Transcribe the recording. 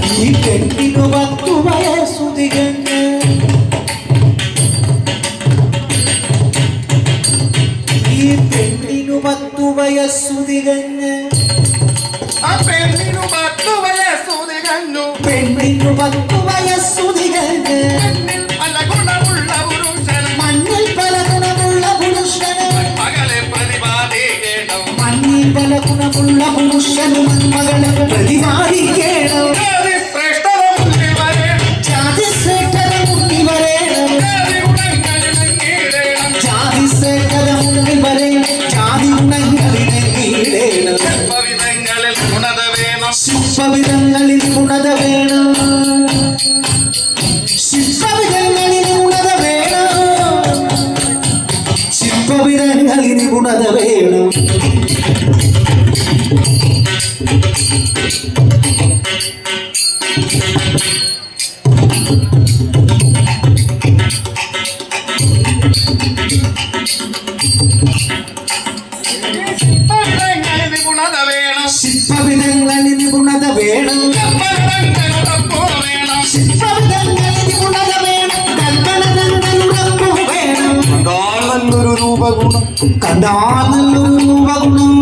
ഈ പെണ്ണിനു 10 വയസ്സു തികഞ്ഞ് ഈ പെണ്ണിനു 10 വയസ്സു തികഞ്ഞ് ആ പെണ്ണിനു 10 വയസ്സു തികഞ്ഞു പെണ്ണിനു 10 വയസ്സു തികഞ്ഞ് മണ്ണിൽ പല ഗുണമുള്ള പുരുഷന് മണ്ണിൽ പല ഗുണമുള്ള പുരുഷന് മകളെ പ്രതിപാദിക്കണം മണ്ണിൽ പല ഗുണമുള്ള പുരുഷനും മകളെ പ്രതിപാദിക്കണം ജാതി ശ്രേഷ്ഠത മുന്നിൽ വരേണം ജാതി ശ്രേഷ്ഠത മുന്നിൽ വരേണം ജാതി ഗുണങ്ങളിടേണം ശില്പവിധങ്ങളിൽ ഗുണത വേണം ശില്പവിധങ്ങളിൽ ഗുണത വേണം ശില്പവിധങ്ങളിൽ ഗുണത വേണം ശില്പവിധങ്ങളിൽ ഗുണത വേണം ശില്പവിധങ്ങളിൽ ഗുണത വേണം കൽപ്പനതങ്ങളുറപ്പു വേണം നല്ലൊരു രൂപഗുണം കണ്ടാൽ നല്ലൊരു രൂപഗുണം